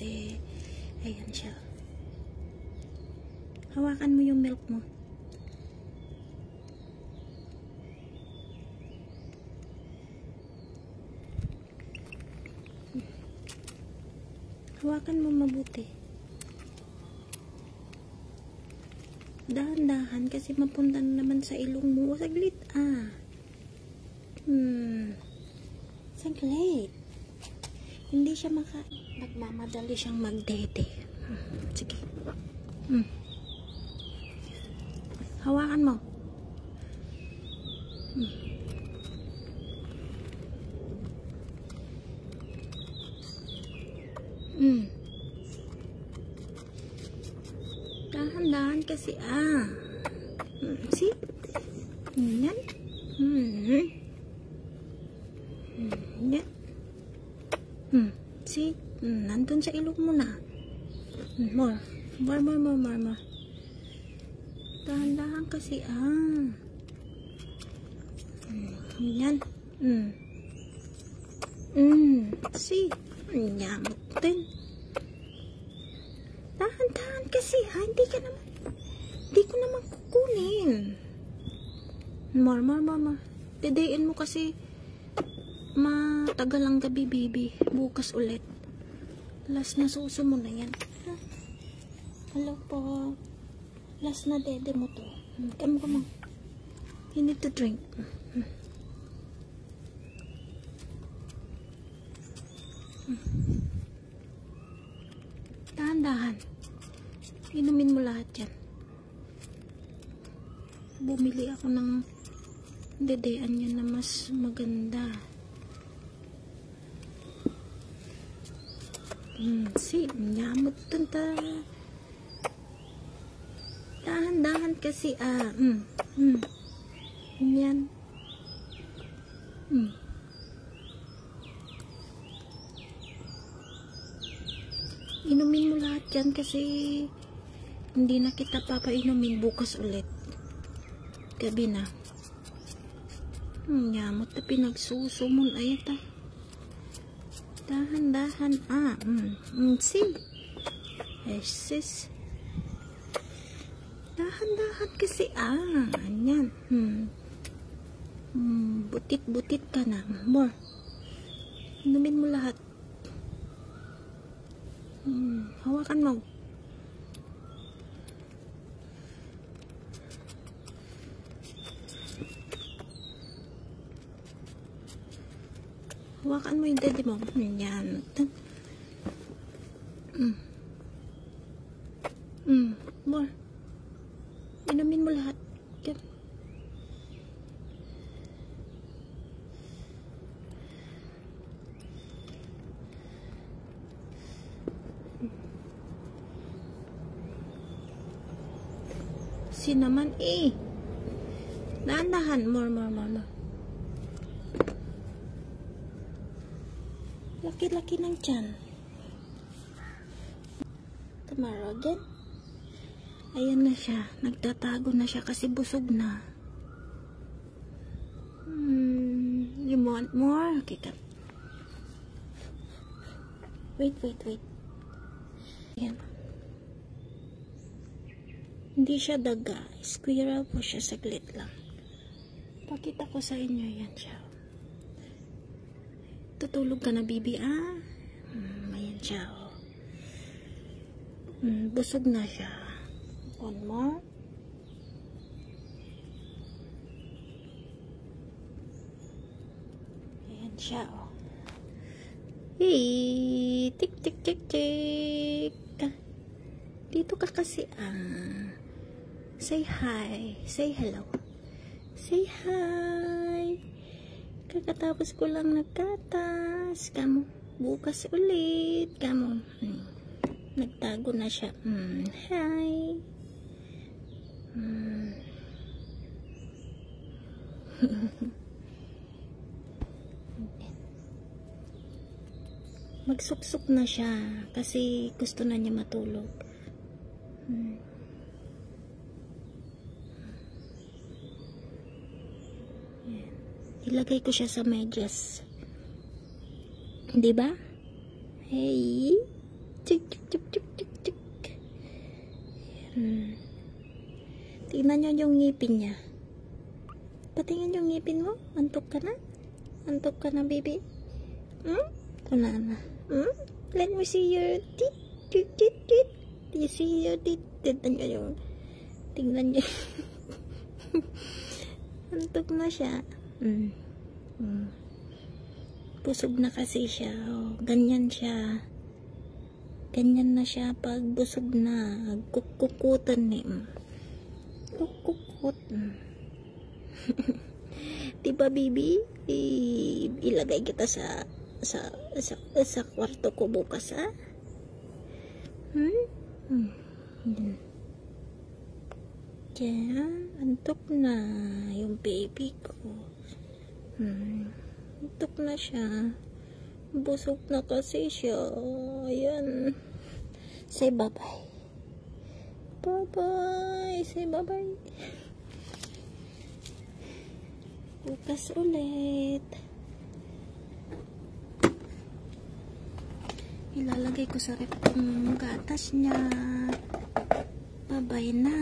kasi ayan siya. Hawakan mo yung milk mo. Hawakan mo mabuti. Dahan-dahan kasi mapunta na naman sa ilong mo. Saglit saglit. Hindi siya nagmamadali siyang magdede. Sige. Hawakan mo. Dahan-dahan kasi see? Yan. Yan. See? Nandun sa ilong mo na. More. Dahan-dahan kasi yan. See? Nyamot din. Dahan-dahan kasi hindi ko naman kukunin. More. Dedein mo kasi matagal ang gabi, baby. Bukas ulit. Last na suso mo na yan. Hello po. Last na dede mo to. Come on. You need to drink. Dahan-dahan. Inumin mo lahat yan. Bumili ako ng dedean yan na mas maganda. See, nyamot dun ta. Dahan-dahan kasi yan. Inumin mo lahat yan kasi hindi na kita papainumin bukas ulit. Gabi na. Nyamot na pinagsusumon ayata. Dahan-dahan see? Sis. Dahan-dahan kasi yan. Butit-butit ka na. More. Inumin mo lahat. Hawakan mo. Hawakan mo yung dede mo. Yan. More. Inumin mo lahat. Yan. Naman dahan-dahan. More. Laki-laki ng tiyan. Tomorrow again. Ayan na siya. Nagtatago na siya kasi busog na. You want more? Okay, come. Wait. Ayan. Hindi siya daga. Squirrel po siya. Saglit lang. Pakita ko sa inyo. Yan siya. Tutulog ka na, baby. Ayan siya. Busog na siya. One more. Ayan siya. Hey! Tik. Dito ka kasi. Say hi. Say hello. Say hi. Kakatapos ko lang nagkatas. Kamu. Bukas ulit. Kamu. Nagtago na siya. Hi. Magsuksok na siya. Kasi gusto na niya matulog. Ilagay ko siya sa medyas. Diba? Hey! Chik, chik, chik, chik, chik, chik. Tingnan nyo yung ngipin niya. Patingin yung ngipin mo. Antok ka na? Antok ka na, baby? Wala na. Let me see your teeth. Teeth, teeth, teeth. You see your teeth. Tingnan nyo yung... Tingnan nyo. Antok na siya. Busog na kasi siya. Oh, ganyan siya. Ganyan na siya pag busog na. Kukukutan eh. Kukukut. Diba, baby? Ilagay kita sa kwarto ko bukas, ha? Kaya, antok na yung baby ko. Antok na siya. Busog na kasi siya. Ayan. Say bye-bye. Bye-bye. Say bye-bye. Bukas ulit. Ilalagay ko sa rep yung gatas niya. Bye-bye na.